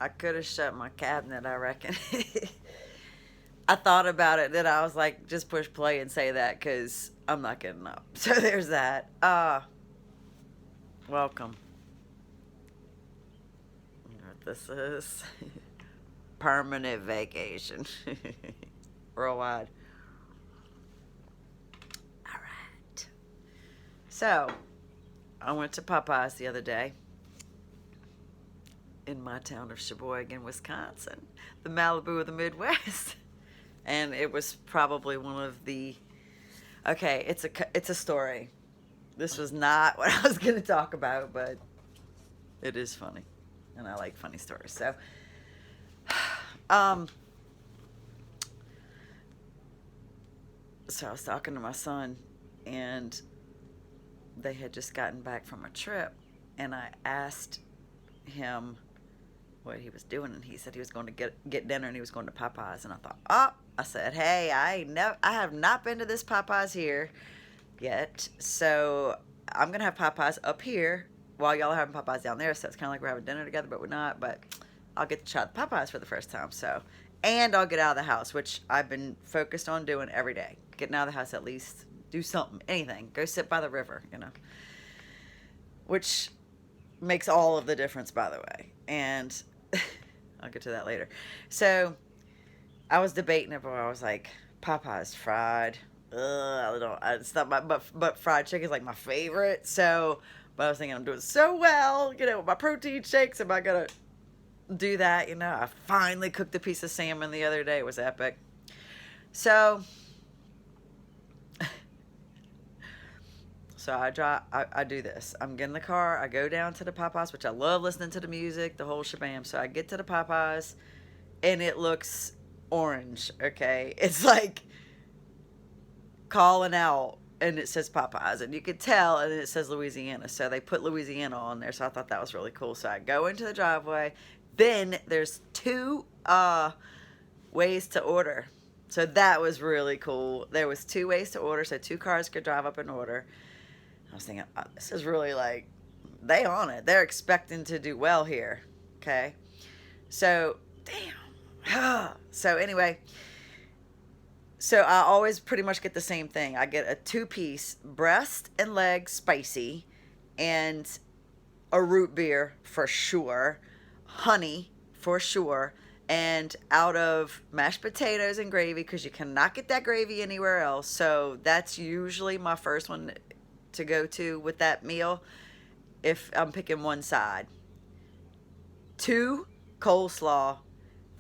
I could have shut my cabinet, I reckon. I thought about it, then I was like, just push play and say that because I'm not getting up. So there's that. Welcome. You know what this is? Permanent vacation. Worldwide. All right. So I went to Popeyes the other day in my town of Sheboygan, Wisconsin, the Malibu of the Midwest. And it was probably one of the okay, it's a story. This was not what I was going to talk about, but it is funny. And I like funny stories. So, um so I was talking to my son, and they had just gotten back from a trip, and I asked him what he was doing, and he said he was going to get dinner, and he was going to Popeyes. And I thought, oh, I said, hey, I have not been to this Popeyes here yet, so I'm gonna have Popeyes up here while y'all are having Popeyes down there. So it's kind of like we're having dinner together, but we're not. But I'll get to try the Popeyes for the first time. So, and I'll get out of the house, which I've been focused on doing every day. Getting out of the house, at least do something, anything. Go sit by the river, which makes all of the difference, by the way. And I'll get to that later. So I was debating it, but I was like, Popeyes fried. Ugh, I don't. It's not my. But fried chicken is like my favorite. So, but I was thinking I'm doing so well. With my protein shakes. Am I gonna do that? I finally cooked a piece of salmon the other day. It was epic. So, I do this. I'm getting in the car. I go down to the Popeyes, which I love listening to the music, the whole shebang. So I get to the Popeyes, and it looks orange. Okay, it's like calling out, and it says Popeyes, and you could tell, and it says Louisiana. So they put Louisiana on there. So I thought that was really cool. So I go into the driveway. Then there's two ways to order. So that was really cool. There was two ways to order, so two cars could drive up and order. I was thinking, oh, this is really like, they on it. They're expecting to do well here. Okay. So, damn. So anyway, so I always pretty much get the same thing. I get a 2-piece breast and leg spicy, and a root beer for sure, honey for sure, and out of mashed potatoes and gravy, because you cannot get that gravy anywhere else. So that's usually my first one to go to with that meal if I'm picking one side. 2, coleslaw.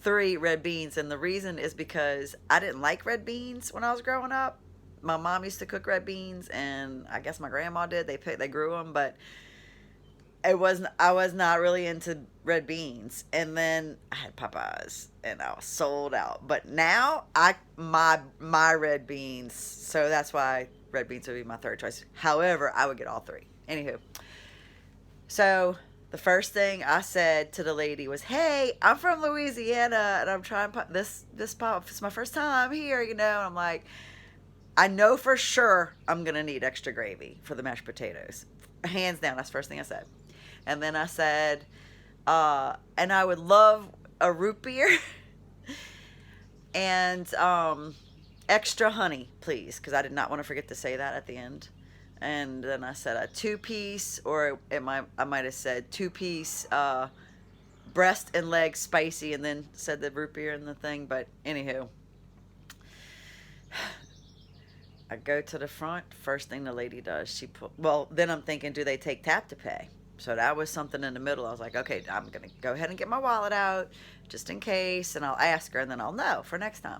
3, red beans. And the reason is because I didn't like red beans when I was growing up. My mom used to cook red beans, and I guess my grandma did. They grew them, but I was not really into red beans. And then I had Popeyes, and I was sold out. But now my red beans, so that's why red beans would be my third choice. However, I would get all 3. Anywho, so the first thing I said to the lady was, "Hey, I'm from Louisiana, and I'm trying this pop. It's my first time here, And I'm like, I know for sure I'm gonna need extra gravy for the mashed potatoes, hands down. That's the first thing I said. And then I said, and I would love a root beer and extra honey, please, because I did not want to forget to say that at the end. And then I said a 2-piece, or I might have said 2-piece breast and leg spicy, and then said the root beer and the thing. But anywho, I go to the front. First thing the lady does, then I'm thinking, do they take tap to pay? So that was something in the middle. I was like, okay, I'm going to go ahead and get my wallet out just in case, and I'll ask her, and then I'll know for next time.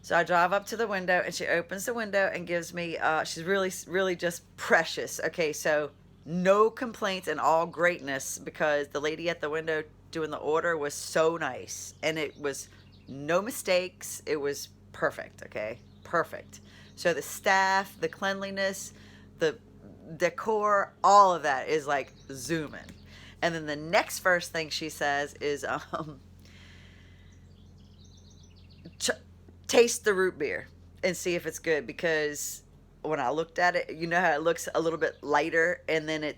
So I drive up to the window, and she opens the window and gives me, she's really, really just precious. Okay, so no complaints and all greatness, because the lady at the window doing the order was so nice. And it was no mistakes. It was perfect, okay? Perfect. So the staff, the cleanliness, the decor, all of that is like zooming. And then the next first thing she says is, taste the root beer and see if it's good, because when I looked at it, you know how it looks a little bit lighter, and then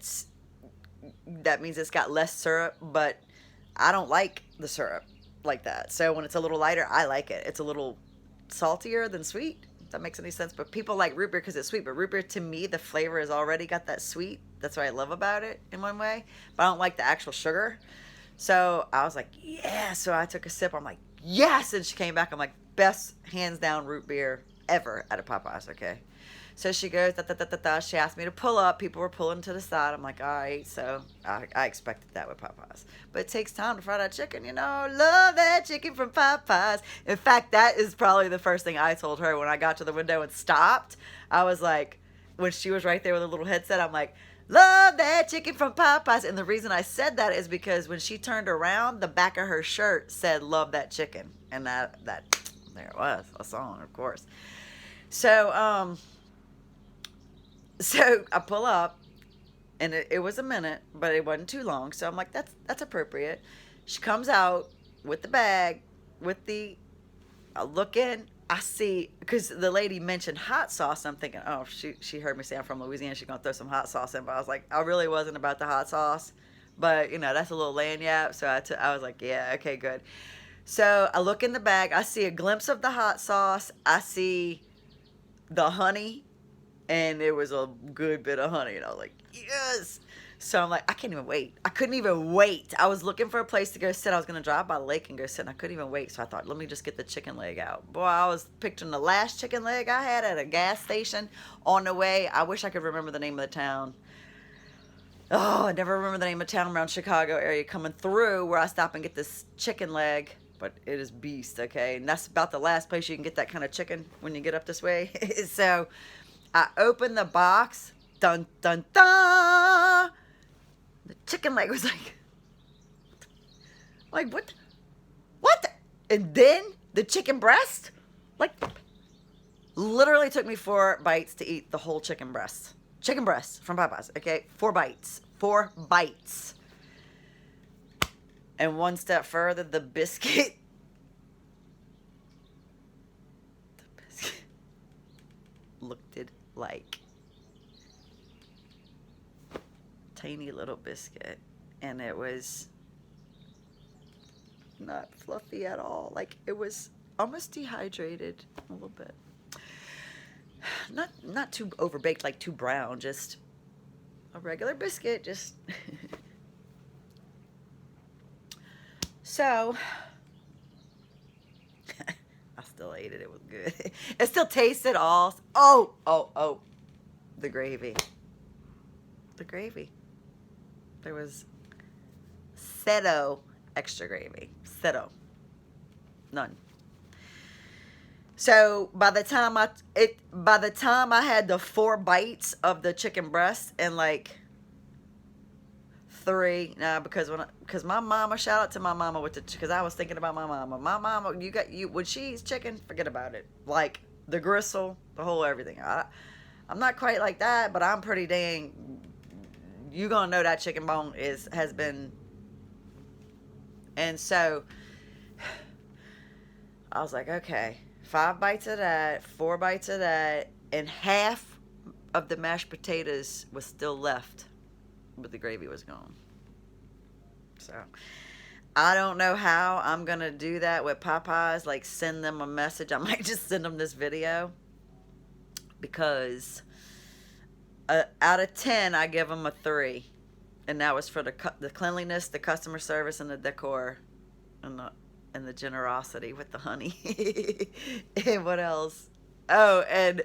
that means it's got less syrup, but I don't like the syrup like that. So when it's a little lighter, I like it. It's a little saltier than sweet. If that makes any sense. But people like root beer because it's sweet. But root beer, to me, the flavor has already got that sweet. That's what I love about it in one way. But I don't like the actual sugar. So I was like, yeah. So I took a sip. I'm like, yes. And she came back. I'm like, best hands down root beer ever at a Popeyes. Okay. So she goes, da, da, da, da, da. She asked me to pull up. People were pulling to the side. I'm like, all right. So I expected that with Popeyes. But it takes time to fry that chicken, you know. Love that chicken from Popeyes. In fact, that is probably the first thing I told her when I got to the window and stopped. I was like, when she was right there with a little headset, I'm like, love that chicken from Popeyes. And the reason I said that is because when she turned around, the back of her shirt said, love that chicken. And that there it was, a song, of course. So, so I pull up, and it was a minute, but it wasn't too long. So I'm like, that's appropriate. She comes out with the bag, with the, I look in, I see, because the lady mentioned hot sauce. I'm thinking, oh, she heard me say I'm from Louisiana. She's going to throw some hot sauce in. But I was like, I really wasn't about the hot sauce. But, you know, that's a little lanyard. So I was like, yeah, okay, good. So I look in the bag. I see a glimpse of the hot sauce. I see the honey. And it was a good bit of honey. And I was like, yes. So I'm like, I can't even wait. I couldn't even wait. I was looking for a place to go sit. I was going to drive by the lake and go sit. And I couldn't even wait. So I thought, let me just get the chicken leg out. Boy, I was picturing the last chicken leg I had at a gas station on the way. I wish I could remember the name of the town. Oh, I never remember the name of the town around Chicago area coming through where I stop and get this chicken leg. But it is beast, okay? And that's about the last place you can get that kind of chicken when you get up this way. So I opened the box. Dun, dun, dun. The chicken leg was like what? What? And then the chicken breast, like, literally took me 4 bites to eat the whole chicken breast. Chicken breast from Popeyes, okay? 4 bites. 4 bites. And one step further, the biscuit. The biscuit looked like tiny little biscuit, and it was not fluffy at all. Like, it was almost dehydrated a little bit. Not too overbaked, like too brown, just a regular biscuit, just so I still ate it. It was good. It still tasted all. Oh, the gravy. The gravy. There was zero extra gravy. Zero. None. So by the time I had the 4 bites of the chicken breast and like 3, because my mama, shout out to my mama because I was thinking about my mama. My mama, when she eats chicken, forget about it. Like the gristle, the whole everything. I'm not quite like that, but I'm pretty dang. You gonna know that chicken bone has been. And so I was like, okay, 5 bites of that, 4 bites of that, and half of the mashed potatoes was still left, but the gravy was gone. So I don't know how I'm gonna do that with Popeyes, like send them a message. I might just send them this video because out of 10 I give them a 3, and that was for the cleanliness, the customer service, and the decor, and the generosity with the honey. And what else? Oh, and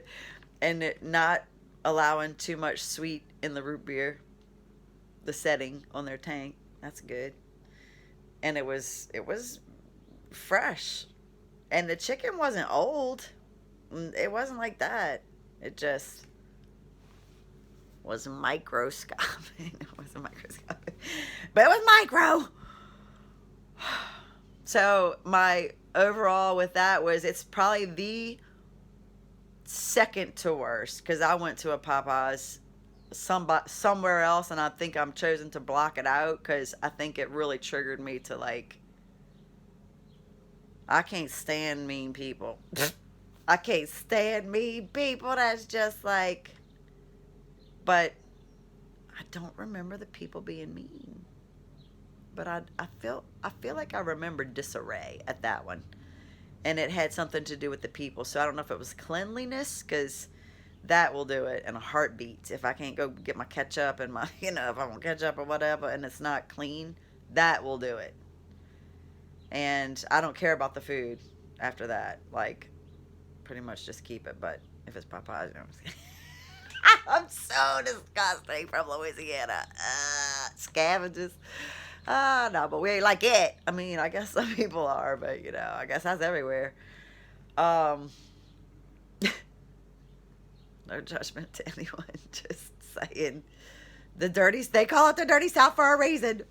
it not allowing too much sweet in the root beer, the setting on their tank. That's good. And it was fresh, and the chicken wasn't old. It wasn't like that. It just was microscopic. It wasn't microscopic, but it was micro. So my overall with that was, it's probably the second to worst, because I went to a Popeyes somewhere else, and I think I'm chosen to block it out because I think it really triggered me to, like, I can't stand mean people. I can't stand mean people. That's just like, but I don't remember the people being mean. but I feel like I remember disarray at that one, and it had something to do with the people. So I don't know if it was cleanliness, because that will do it in a heartbeat. If I can't go get my ketchup and my, if I want ketchup or whatever, and it's not clean, that will do it. And I don't care about the food after that. Like, pretty much just keep it. But if it's Popeyes, I'm just kidding. I'm so disgusting from Louisiana. Scavengers. No, but we ain't like it. I mean, I guess some people are, but, I guess that's everywhere. No judgment to anyone. Just saying. They call it the dirty South for a reason.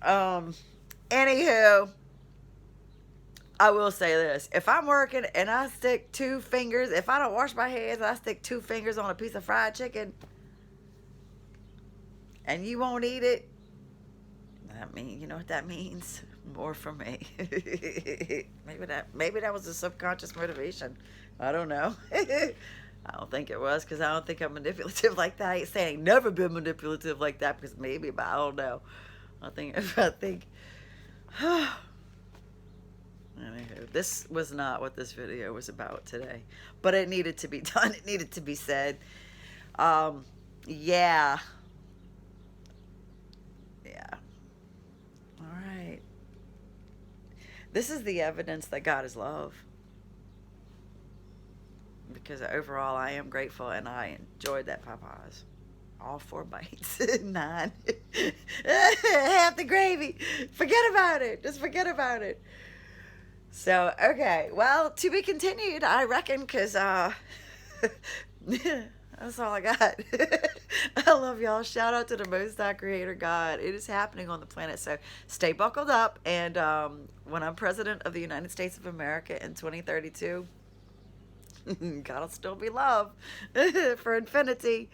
Anywho, I will say this. If I'm working and I stick 2 fingers, if I don't wash my hands, I stick 2 fingers on a piece of fried chicken, and you won't eat it, you know what that means? More for me. Maybe that was a subconscious motivation. I don't know. I don't think it was, because I don't think I'm manipulative like that. I ain't saying I ain't never been manipulative like that, because maybe, but I don't know. I think Anywho, this was not what this video was about today, but it needed to be done. It needed to be said. Yeah. All right. This is the evidence that God is love. Because overall, I am grateful, and I enjoyed that Popeyes. All 4 bites. 9. Half the gravy. Forget about it. Just forget about it. So, okay. Well, to be continued, I reckon, because that's all I got. I love y'all. Shout out to the Most High Creator God. It is happening on the planet. So stay buckled up. And when I'm president of the United States of America in 2032, God will still be love for infinity.